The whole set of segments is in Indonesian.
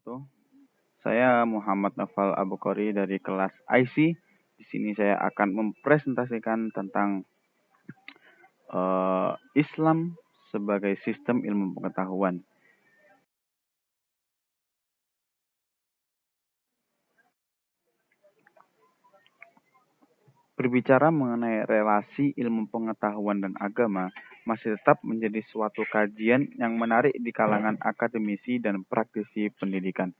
Tuh, saya Muhammad Nafal Abukori dari kelas IC. Di sini saya akan mempresentasikan tentang Islam sebagai sistem ilmu pengetahuan. Berbicara mengenai relasi ilmu pengetahuan dan agama, masih tetap menjadi suatu kajian yang menarik di kalangan akademisi dan praktisi pendidikan.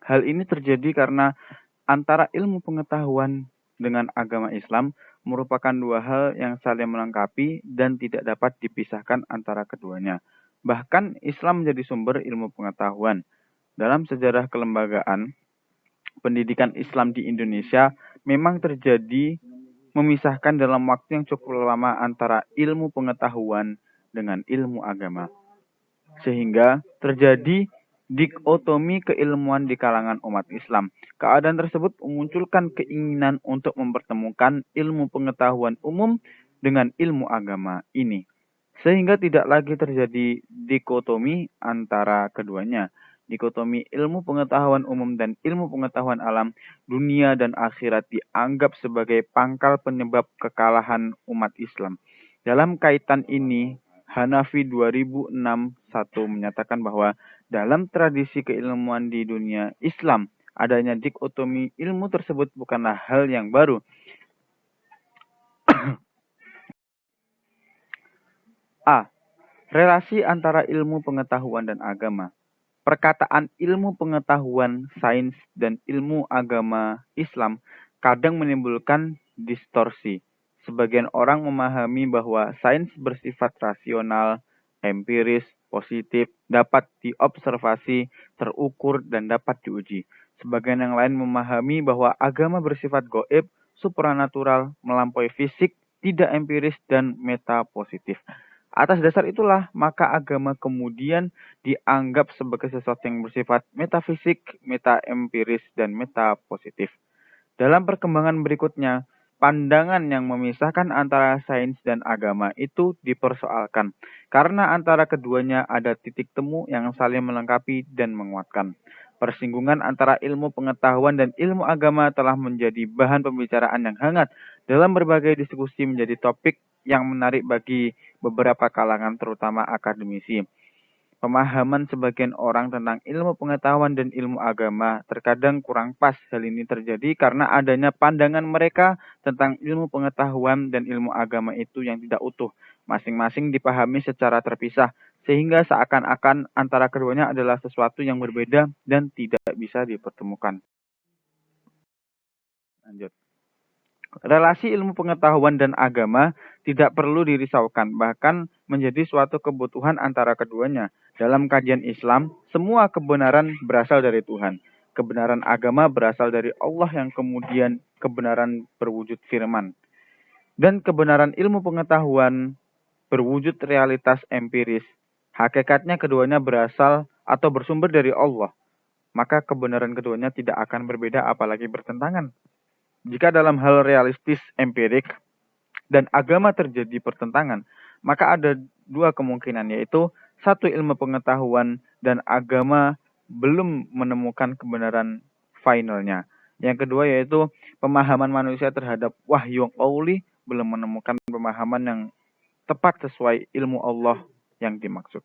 Hal ini terjadi karena antara ilmu pengetahuan dengan agama Islam merupakan dua hal yang saling melengkapi dan tidak dapat dipisahkan antara keduanya. Bahkan Islam menjadi sumber ilmu pengetahuan. Dalam sejarah kelembagaan, pendidikan Islam di Indonesia memang terjadi memisahkan dalam waktu yang cukup lama antara ilmu pengetahuan dengan ilmu agama. Sehingga terjadi dikotomi keilmuan di kalangan umat Islam. Keadaan tersebut memunculkan keinginan untuk mempertemukan ilmu pengetahuan umum dengan ilmu agama ini. Sehingga tidak lagi terjadi dikotomi antara keduanya. Dikotomi ilmu pengetahuan umum dan ilmu pengetahuan alam, dunia dan akhirat dianggap sebagai pangkal penyebab kekalahan umat Islam. Dalam kaitan ini, Hanafi 2006 menyatakan bahwa dalam tradisi keilmuan di dunia Islam, adanya dikotomi ilmu tersebut bukanlah hal yang baru. A. Relasi antara ilmu pengetahuan dan agama. Perkataan ilmu pengetahuan, sains, dan ilmu agama Islam kadang menimbulkan distorsi. Sebagian orang memahami bahwa sains bersifat rasional, empiris, positif, dapat diobservasi, terukur, dan dapat diuji. Sebagian yang lain memahami bahwa agama bersifat goib, supranatural, melampaui fisik, tidak empiris, dan metapositif. Atas dasar itulah, maka agama kemudian dianggap sebagai sesuatu yang bersifat metafisik, metaempiris, dan metapositif. Dalam perkembangan berikutnya, pandangan yang memisahkan antara sains dan agama itu dipersoalkan, karena antara keduanya ada titik temu yang saling melengkapi dan menguatkan. Persinggungan antara ilmu pengetahuan dan ilmu agama telah menjadi bahan pembicaraan yang hangat dalam berbagai diskusi, menjadi topik yang menarik bagi beberapa kalangan, terutama akademisi. Pemahaman sebagian orang tentang ilmu pengetahuan dan ilmu agama terkadang kurang pas. Hal ini terjadi karena adanya pandangan mereka tentang ilmu pengetahuan dan ilmu agama itu yang tidak utuh. Masing-masing dipahami secara terpisah, sehingga seakan-akan antara keduanya adalah sesuatu yang berbeda dan tidak bisa dipertemukan. Lanjut. Relasi ilmu pengetahuan dan agama tidak perlu dirisaukan, bahkan menjadi suatu kebutuhan antara keduanya. Dalam kajian Islam, semua kebenaran berasal dari Tuhan. Kebenaran agama berasal dari Allah yang kemudian kebenaran berwujud firman. Dan kebenaran ilmu pengetahuan berwujud realitas empiris. Hakikatnya keduanya berasal atau bersumber dari Allah. Maka kebenaran keduanya tidak akan berbeda apalagi bertentangan. Jika dalam hal realistis empirik dan agama terjadi pertentangan, maka ada dua kemungkinan, yaitu satu, ilmu pengetahuan dan agama belum menemukan kebenaran finalnya. Yang kedua yaitu pemahaman manusia terhadap wahyu qauli belum menemukan pemahaman yang tepat sesuai ilmu Allah yang dimaksud.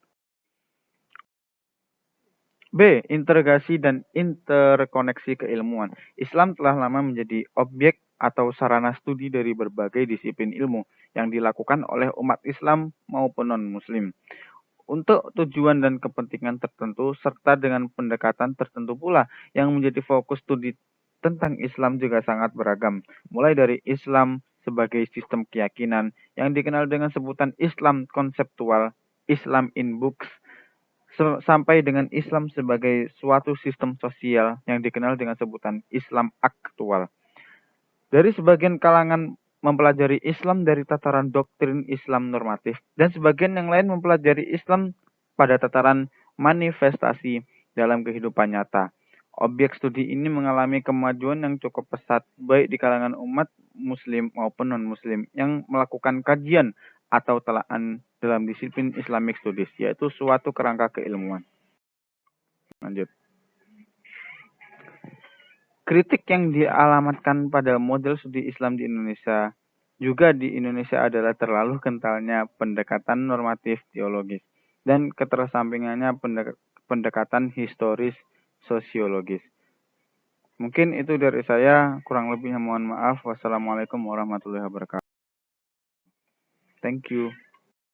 B. Integrasi dan interkoneksi keilmuan. Islam telah lama menjadi objek atau sarana studi dari berbagai disiplin ilmu yang dilakukan oleh umat Islam maupun non-Muslim untuk tujuan dan kepentingan tertentu, serta dengan pendekatan tertentu pula yang menjadi fokus studi tentang Islam juga sangat beragam, mulai dari Islam sebagai sistem keyakinan yang dikenal dengan sebutan Islam konseptual, Islam in books, sampai dengan Islam sebagai suatu sistem sosial yang dikenal dengan sebutan Islam aktual. Dari sebagian kalangan mempelajari Islam dari tataran doktrin Islam normatif, dan sebagian yang lain mempelajari Islam pada tataran manifestasi dalam kehidupan nyata. Objek studi ini mengalami kemajuan yang cukup pesat, baik di kalangan umat Muslim maupun non-Muslim, yang melakukan kajian atau telaan dalam disiplin Islamic Studies, yaitu suatu kerangka keilmuan. Lanjut. Kritik yang dialamatkan pada model studi Islam di Indonesia adalah terlalu kentalnya pendekatan normatif teologis dan ketersampingannya pendekatan historis sosiologis. Mungkin itu dari saya, kurang lebihnya mohon maaf. Wassalamualaikum warahmatullahi wabarakatuh. Thank you.